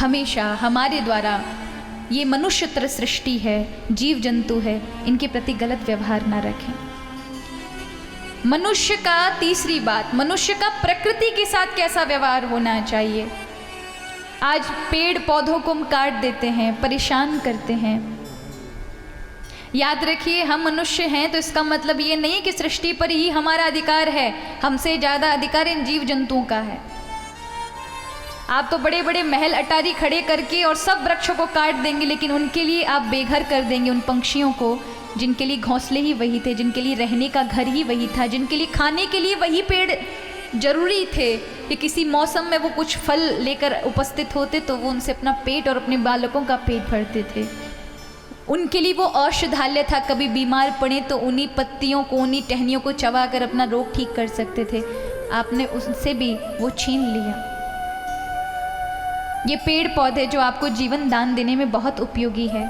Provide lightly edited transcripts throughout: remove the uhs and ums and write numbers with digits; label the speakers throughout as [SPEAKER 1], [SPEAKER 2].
[SPEAKER 1] हमेशा हमारे द्वारा ये मनुष्यतर सृष्टि है, जीव जंतु है, इनके प्रति गलत व्यवहार ना रखें। मनुष्य का तीसरी बात, मनुष्य का प्रकृति के साथ कैसा व्यवहार होना चाहिए। आज पेड़ पौधों को हम काट देते हैं, परेशान करते हैं। याद रखिए, हम मनुष्य हैं तो इसका मतलब ये नहीं कि सृष्टि पर ही हमारा अधिकार है, हमसे ज़्यादा अधिकार इन जीव जंतुओं का है। आप तो बड़े बड़े महल अटारी खड़े करके और सब वृक्षों को काट देंगे, लेकिन उनके लिए आप बेघर कर देंगे उन पंक्षियों को जिनके लिए घोंसले ही वही थे, जिनके लिए रहने का घर ही वही था, जिनके लिए खाने के लिए वही पेड़ जरूरी थे कि किसी मौसम में वो कुछ फल लेकर उपस्थित होते तो वो उनसे अपना पेट और अपने बालकों का पेट भरते थे। उनके लिए वो औषधालय था, कभी बीमार पड़े तो उन्हीं पत्तियों को, उन्हीं टहनियों को चबा कर अपना रोग ठीक कर सकते थे। आपने उनसे भी वो छीन लिया। ये पेड़ पौधे जो आपको जीवन दान देने में बहुत उपयोगी है,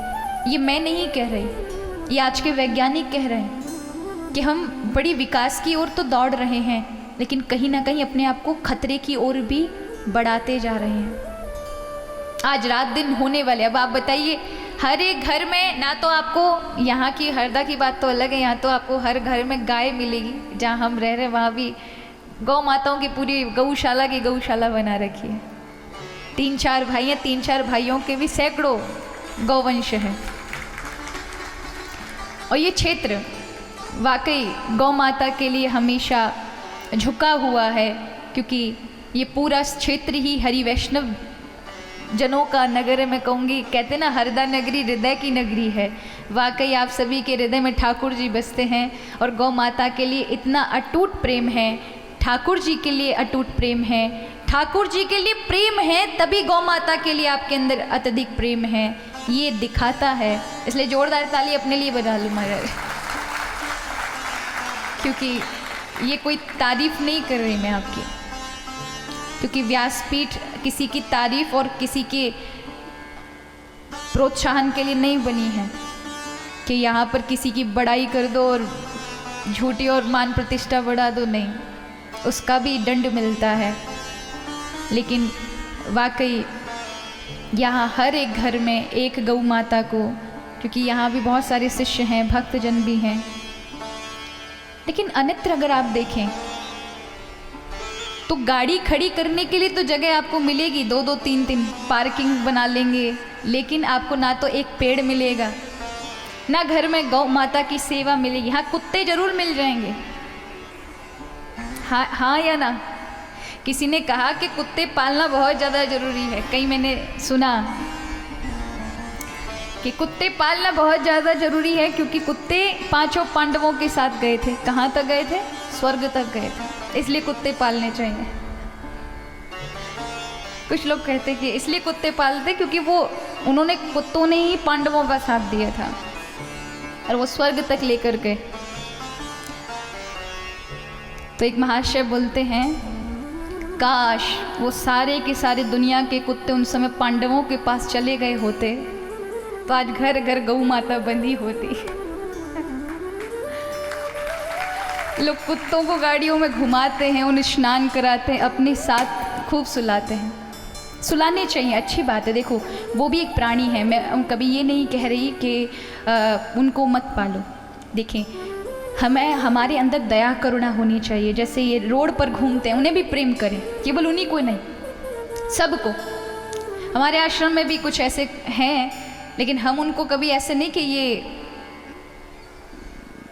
[SPEAKER 1] ये मैं नहीं कह रही, ये आज के वैज्ञानिक कह रहे हैं कि हम बड़ी विकास की ओर तो दौड़ रहे हैं, लेकिन कहीं ना कहीं अपने आप को खतरे की ओर भी बढ़ाते जा रहे हैं। आज रात दिन होने वाले, अब आप बताइए, हर एक घर में ना तो आपको, यहाँ की हरदा की बात तो अलग है, यहाँ तो आपको हर घर में गाय मिलेगी। जहाँ हम रह रहे वहाँ भी गौ माताओं की पूरी गौशाला की गौशाला बना रखी है। 3-4 भाई हैं, 3-4 भाइयों के भी सैकड़ों गौवंश हैं। और ये क्षेत्र वाकई गौ माता के लिए हमेशा झुका हुआ है, क्योंकि ये पूरा क्षेत्र ही हरि वैष्णव जनों का नगर है। मैं कहूँगी, कहते ना हरदा नगरी हृदय की नगरी है। वाकई आप सभी के हृदय में ठाकुर जी बसते हैं और गौ माता के लिए इतना अटूट प्रेम है, ठाकुर जी के लिए अटूट प्रेम है, ठाकुर जी के लिए प्रेम है, तभी गौ माता के लिए आपके अंदर अत्यधिक प्रेम है। ये दिखाता है, इसलिए जोरदार ताली अपने लिए बजा लूँ महाराज, क्योंकि ये कोई तारीफ नहीं कर रही मैं आपकी, क्योंकि व्यासपीठ किसी की तारीफ और किसी के प्रोत्साहन के लिए नहीं बनी है कि यहाँ पर किसी की बड़ाई कर दो और झूठी और मान प्रतिष्ठा बढ़ा दो, नहीं, उसका भी दंड मिलता है। लेकिन वाकई यहाँ हर एक घर में एक गौ माता को, क्योंकि यहाँ भी बहुत सारे शिष्य हैं, भक्तजन भी हैं, लेकिन अन्यत्र अगर आप देखें तो गाड़ी खड़ी करने के लिए तो जगह आपको मिलेगी, 2-2, 3-3 पार्किंग बना लेंगे, लेकिन आपको ना तो एक पेड़ मिलेगा, ना घर में गौ माता की सेवा मिलेगी। हाँ, कुत्ते जरूर मिल जाएंगे, हाँ या ना। किसी ने कहा कि कुत्ते पालना बहुत ज़्यादा ज़रूरी है, कहीं मैंने सुना कि कुत्ते पालना बहुत ज़्यादा ज़रूरी है, क्योंकि कुत्ते 5 पांडवों के साथ गए थे। कहाँ तक गए थे? स्वर्ग तक गए थे, इसलिए कुत्ते पालने चाहिए। कुछ लोग कहते कि इसलिए कुत्ते पालते क्योंकि उन्होंने कुत्तों ने ही पांडवों का साथ दिया था और वो स्वर्ग तक लेकर गए। तो एक महाशय बोलते हैं, काश वो सारे के सारे दुनिया के कुत्ते उन समय पांडवों के पास चले गए होते तो आज घर घर गौ माता बंधी होती। लोग कुत्तों को गाड़ियों में घुमाते हैं, उन्हें स्नान कराते हैं, अपने साथ खूब सुलाते हैं। सुलाने चाहिए, अच्छी बात है। देखो, वो भी एक प्राणी है, मैं कभी ये नहीं कह रही कि उनको मत पालो। देखें, हमें हमारे अंदर दया करुणा होनी चाहिए। जैसे ये रोड पर घूमते हैं, उन्हें भी प्रेम करें, केवल उन्हीं को नहीं, सबको। हमारे आश्रम में भी कुछ ऐसे हैं, लेकिन हम उनको कभी ऐसे नहीं कि ये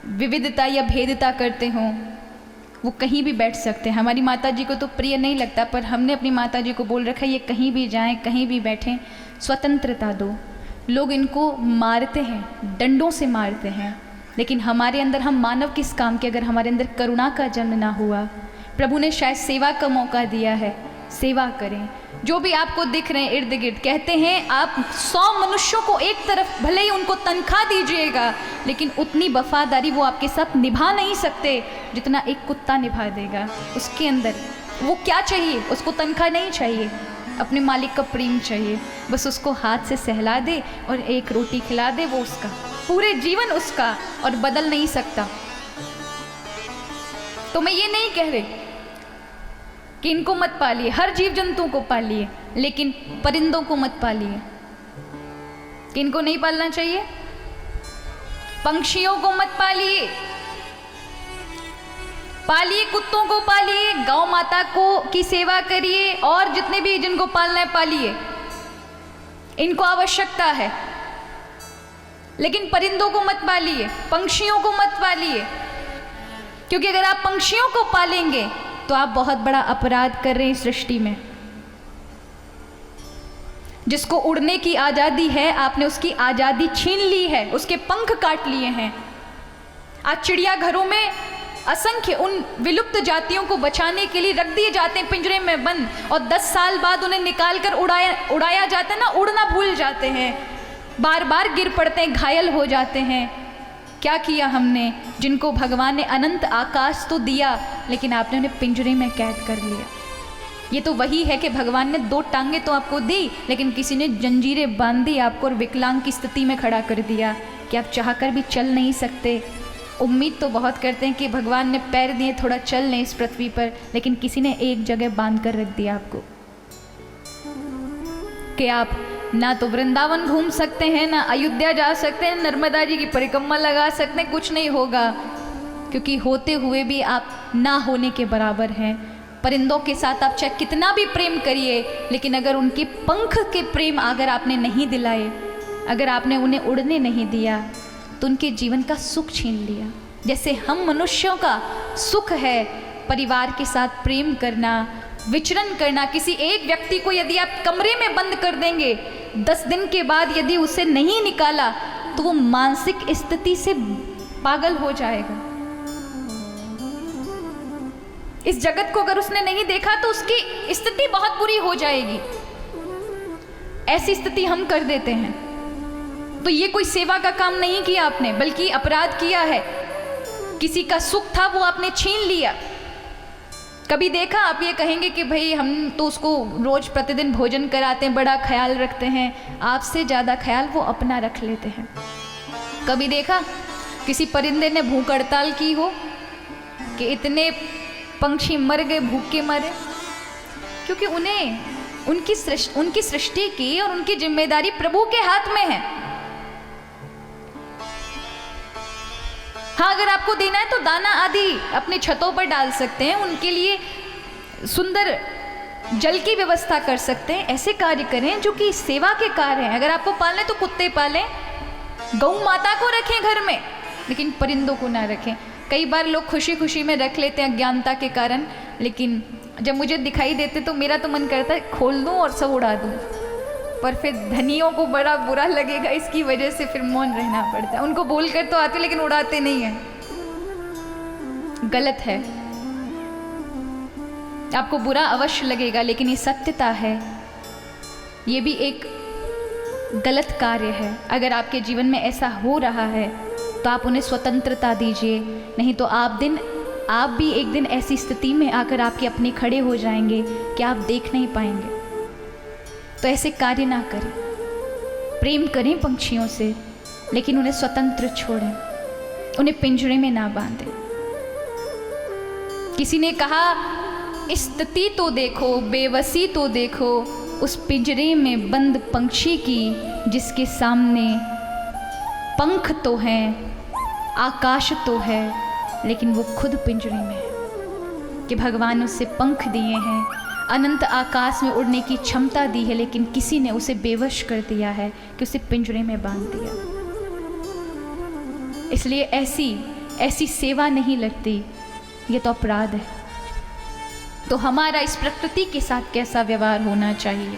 [SPEAKER 1] विविधता या भेदता करते हों। वो कहीं भी बैठ सकते हैं। हमारी माता जी को तो प्रिय नहीं लगता, पर हमने अपनी माता जी को बोल रखा है, ये कहीं भी जाएं, कहीं भी बैठें, स्वतंत्रता दो। लोग इनको मारते हैं, डंडों से मारते हैं, लेकिन हमारे अंदर, हम मानव किस काम के, अगर हमारे अंदर करुणा का जन्म ना हुआ। प्रभु ने शायद सेवा का मौका दिया है, सेवा करें। जो भी आपको दिख रहे हैं इर्द गिर्द, कहते हैं आप 100 मनुष्यों को एक तरफ, भले ही उनको तनख्वाह दीजिएगा, लेकिन उतनी वफादारी वो आपके साथ निभा नहीं सकते जितना एक कुत्ता निभा देगा। उसके अंदर वो क्या चाहिए? उसको तनख्वाह नहीं चाहिए, अपने मालिक का प्रेम चाहिए। बस उसको हाथ से सहला दे और एक रोटी खिला दे, वो उसका, पूरे जीवन उसका, और बदल नहीं सकता। तो मैं ये नहीं कह रही कि इनको मत पालिए, हर जीव जंतु को पालिए, लेकिन परिंदों को मत पालिए। कि इनको नहीं पालना चाहिए? पंक्षियों को मत पालिए, पालिए कुत्तों को पालिए, गौ माता को की सेवा करिए, और जितने भी जिनको पालना है पालिए, इनको आवश्यकता है। लेकिन परिंदों को मत पालिए, पंक्षियों को मत पालिए, क्योंकि अगर आप पंक्षियों को पालेंगे तो आप बहुत बड़ा अपराध कर रहे हैं सृष्टि में। जिसको उड़ने की आज़ादी है, आपने उसकी आज़ादी छीन ली है, उसके पंख काट लिए हैं। आज चिड़ियाघरों में असंख्य उन विलुप्त जातियों को बचाने के लिए रख दिए जाते हैं पिंजरे में बंद, और 10 साल बाद उन्हें निकाल कर उड़ाया जाता है ना, उड़ना भूल जाते हैं, बार बार गिर पड़ते हैं, घायल हो जाते हैं। क्या किया हमने? जिनको भगवान ने अनंत आकाश तो दिया, लेकिन आपने उन्हें पिंजरे में कैद कर लिया। ये तो वही है कि भगवान ने 2 टांगे तो आपको दी, लेकिन किसी ने जंजीरें बांध दी आपको और विकलांग की स्थिति में खड़ा कर दिया कि आप चाहकर भी चल नहीं सकते। उम्मीद तो बहुत करते हैं कि भगवान ने पैर दिए, थोड़ा चल लें इस पृथ्वी पर, लेकिन किसी ने एक जगह बांध कर रख दिया आपको कि आप ना तो वृंदावन घूम सकते हैं, ना अयोध्या जा सकते हैं, नर्मदा जी की परिक्रमा लगा सकते हैं, कुछ नहीं होगा, क्योंकि होते हुए भी आप ना होने के बराबर हैं। परिंदों के साथ आप चाहे कितना भी प्रेम करिए, लेकिन अगर उनके पंख के प्रेम अगर आपने नहीं दिलाए, अगर आपने उन्हें उड़ने नहीं दिया, तो उनके जीवन का सुख छीन लिया। जैसे हम मनुष्यों का सुख है परिवार के साथ प्रेम करना, विचरण करना। किसी एक व्यक्ति को यदि आप कमरे में बंद कर देंगे, 10 दिन के बाद यदि उसे नहीं निकाला, तो वो मानसिक स्थिति से पागल हो जाएगा। इस जगत को अगर उसने नहीं देखा तो उसकी स्थिति बहुत बुरी हो जाएगी। ऐसी स्थिति हम कर देते हैं। तो ये कोई सेवा का काम नहीं किया आपने, बल्कि अपराध किया है। किसी का सुख था वो आपने छीन लिया। कभी देखा आप ये कहेंगे कि भाई हम तो उसको रोज प्रतिदिन भोजन कराते हैं, बड़ा ख्याल रखते हैं, आपसे ज़्यादा ख्याल वो अपना रख लेते हैं। कभी देखा किसी परिंदे ने भूख हड़ताल की हो कि इतने पंछी मर गए, भूखे मरे? क्योंकि उन्हें उनकी सृष्टि की और उनकी जिम्मेदारी प्रभु के हाथ में है। हाँ, अगर आपको देना है तो दाना आदि अपनी छतों पर डाल सकते हैं, उनके लिए सुंदर जल की व्यवस्था कर सकते हैं। ऐसे कार्य करें जो कि सेवा के कार्य हैं। अगर आपको पालने तो कुत्ते पालें, गौ माता को रखें घर में, लेकिन परिंदों को ना रखें। कई बार लोग खुशी खुशी में रख लेते हैं अज्ञानता के कारण, लेकिन जब मुझे दिखाई देते तो मेरा तो मन करता है खोल दूं और सब उड़ा दूं, पर फिर धनियों को बड़ा बुरा लगेगा, इसकी वजह से फिर मौन रहना पड़ता है। उनको बोल कर तो आते लेकिन उड़ाते नहीं हैं। गलत है, आपको बुरा अवश्य लगेगा, लेकिन ये सत्यता है। ये भी एक गलत कार्य है। अगर आपके जीवन में ऐसा हो रहा है तो आप उन्हें स्वतंत्रता दीजिए, नहीं तो आप भी एक दिन ऐसी स्थिति में आकर आपके अपने खड़े हो जाएंगे कि आप देख नहीं पाएंगे। तो ऐसे कार्य ना करें। प्रेम करें पंछियों से, लेकिन उन्हें स्वतंत्र छोड़ें, उन्हें पिंजरे में ना बांधें। किसी ने कहा स्थिति तो देखो, बेबसी तो देखो, उस पिंजरे में बंद पंछी की जिसके सामने पंख तो हैं, आकाश तो है, लेकिन वो खुद पिंजरे में है। कि भगवान उसे पंख दिए हैं, अनंत आकाश में उड़ने की क्षमता दी है, लेकिन किसी ने उसे बेवश कर दिया है कि उसे पिंजरे में बांध दिया। इसलिए ऐसी सेवा नहीं लगती, ये तो अपराध है। तो हमारा इस प्रकृति के साथ कैसा व्यवहार होना चाहिए?